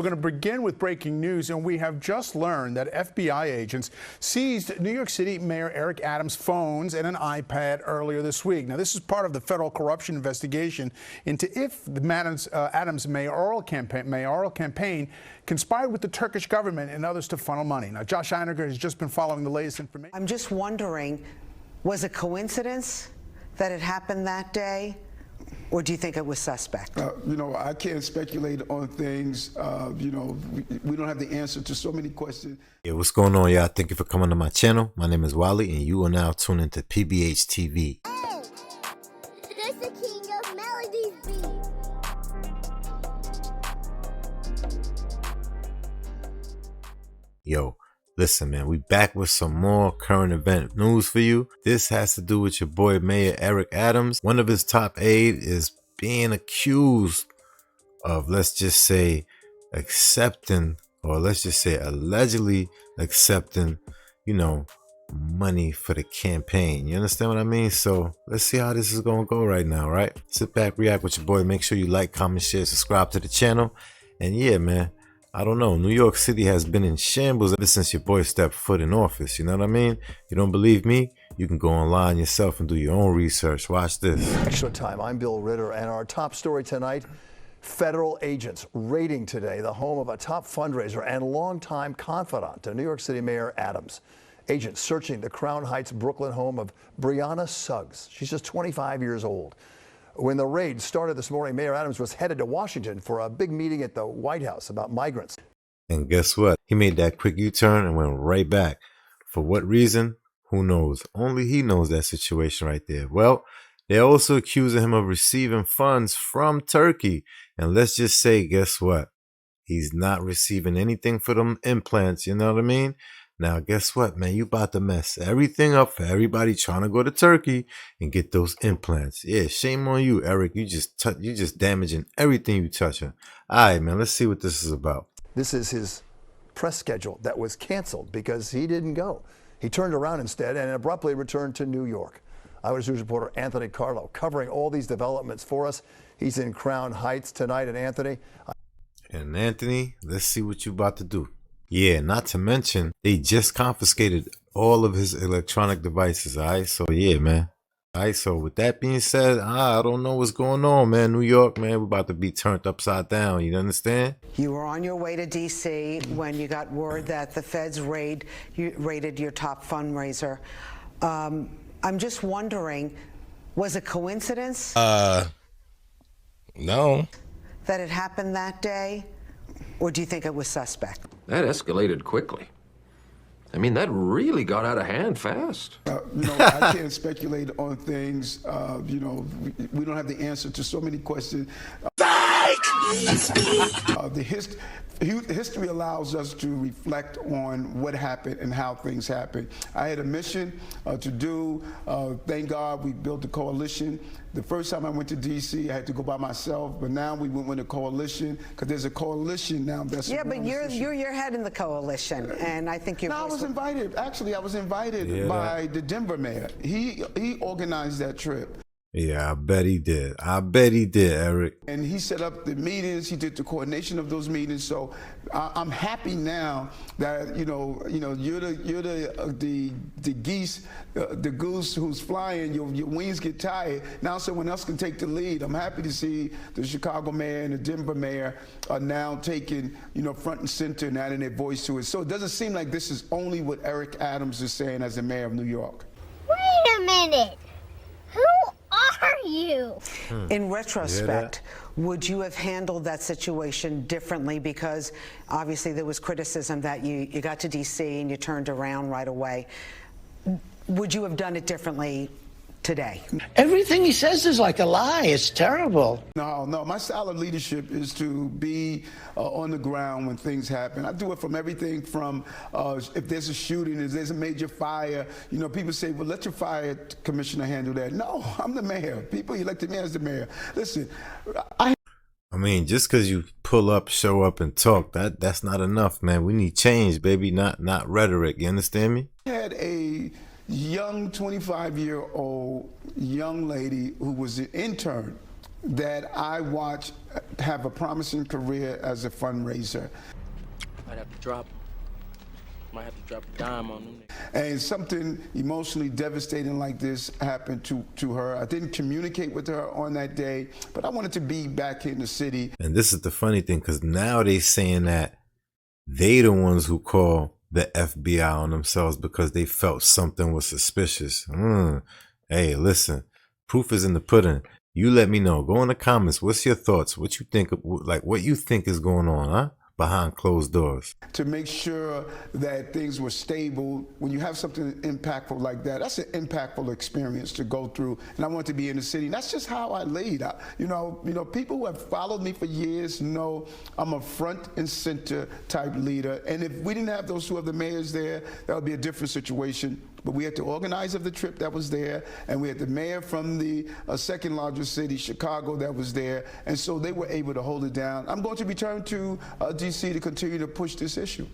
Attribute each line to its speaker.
Speaker 1: We're going to begin with breaking news, and we have just learned that FBI agents seized New York City Mayor Eric Adams' phones and an iPad earlier this week. Now, this is part of the federal corruption investigation into if the Adams' mayoral campaign conspired with the Turkish government and others to funnel money. Now, Josh Einiger has just been following the latest information.
Speaker 2: I'm just wondering, was it coincidence that it happened that day? Or do you think it was suspect?
Speaker 3: I can't speculate on things. We don't have the answer to so many questions.
Speaker 4: Yeah, what's going on, y'all? Thank you for coming to my channel. My name is Wally, and you are now tuned into PBH TV.
Speaker 5: Hey, this the King of Melodies beat.
Speaker 4: Yo, listen, man, we back with some more current event news for you. This has to do with your boy Mayor Eric Adams. One of his top aides is being accused of, let's just say, accepting, or let's just say allegedly accepting, money for the campaign. You understand what I mean? So let's see how this is gonna go right now, right? Sit back, react with your boy. Make sure you like, comment, share, subscribe to the channel. And yeah, man, I don't know. New York City has been in shambles ever since your boy stepped foot in office. You know what I mean? You don't believe me? You can go online yourself and do your own research. Watch this.
Speaker 6: Extra time. I'm Bill Ritter, and our top story tonight, federal agents raiding today the home of a top fundraiser and longtime confidant to New York City Mayor Adams. Agents searching the Crown Heights, Brooklyn home of Brianna Suggs. She's just 25 years old. When the raid started this morning, Mayor Adams was headed to Washington for a big meeting at the White House about migrants.
Speaker 4: And guess what? He made that quick U-turn and went right back. For what reason? Who knows? Only he knows that situation right there. Well, they're also accusing him of receiving funds from Turkey. And let's just say, guess what? He's not receiving anything for them implants. You know what I mean? Now, guess what, man? You about to mess everything up for everybody trying to go to Turkey and get those implants. Yeah, shame on you, Eric. You just damaging everything you touching. All right, man. Let's see what this is about.
Speaker 6: This is his press schedule that was canceled because he didn't go. He turned around instead and abruptly returned to New York. Eyewitness News reporter Anthony Carlo covering all these developments for us. He's in Crown Heights tonight. And
Speaker 4: Anthony, let's see what you about to do. Yeah, not to mention, they just confiscated all of his electronic devices, all right? So, yeah, man. All right, so with that being said, I don't know what's going on, man. New York, man, we're about to be turned upside down. You understand?
Speaker 2: You were on your way to D.C. when you got word that the feds raided your top fundraiser. I'm just wondering, was it coincidence?
Speaker 7: No.
Speaker 2: That it happened that day? Or do you think it was suspect?
Speaker 7: That escalated quickly. I mean, that really got out of hand fast.
Speaker 3: I can't speculate on things. We don't have the answer to so many questions. History allows us to reflect on what happened and how things happened. I had a mission to do. Thank God we built a coalition. The first time I went to D.C., I had to go by myself, but now we went with a coalition because there's a coalition now.
Speaker 2: Yeah, but you're your head in the coalition, and I think you're.
Speaker 3: No, I was invited. Actually, I was invited by the Denver mayor. He organized that trip.
Speaker 4: Yeah, I bet he did. I bet he did, Eric.
Speaker 3: And he set up the meetings. He did the coordination of those meetings. So I'm happy now that you're the geese, the goose who's flying. Your wings get tired. Now someone else can take the lead. I'm happy to see the Chicago mayor and the Denver mayor are now taking front and center and adding their voice to it. So it doesn't seem like this is only what Eric Adams is saying as the mayor of New York.
Speaker 5: Wait a minute. Who are you?
Speaker 2: In retrospect, would you have handled that situation differently? Because obviously there was criticism that you got to D.C. and you turned around right away. Would you have done it differently today?
Speaker 8: Everything he says is like a lie. It's terrible.
Speaker 3: No. My style of leadership is to be on the ground when things happen. I do it from everything from if there's a shooting, if there's a major fire. People say, well, let your fire commissioner handle that. No, I'm the mayor. People elected me as the mayor. Listen, I
Speaker 4: mean, just because you pull up, show up, and talk, that's not enough, man. We need change, baby, not rhetoric. You understand me?
Speaker 3: I had a young 25-year-old young lady who was an intern that I watch have a promising career as a fundraiser.
Speaker 9: Might have to drop a dime on them.
Speaker 3: And something emotionally devastating like this happened to her. I didn't communicate with her on that day, but I wanted to be back in the city.
Speaker 4: And this is the funny thing, because now they saying that they the ones who call the FBI on themselves because they felt something was suspicious. Hey, listen, proof is in the pudding. You let me know. Go in the comments. What's your thoughts? What you think? Like, what you think is going on, huh? Behind closed doors.
Speaker 3: To make sure that things were stable. When you have something impactful like that, that's an impactful experience to go through. And I want to be in the city. And that's just how I laid out. You know, people who have followed me for years know I'm a front and center type leader. And if we didn't have those two other mayors there, that would be a different situation. But we had the organizer of the trip that was there, and we had the mayor from the second largest city, Chicago, that was there, and so they were able to hold it down. I'm going to return to D.C. to continue to push this issue.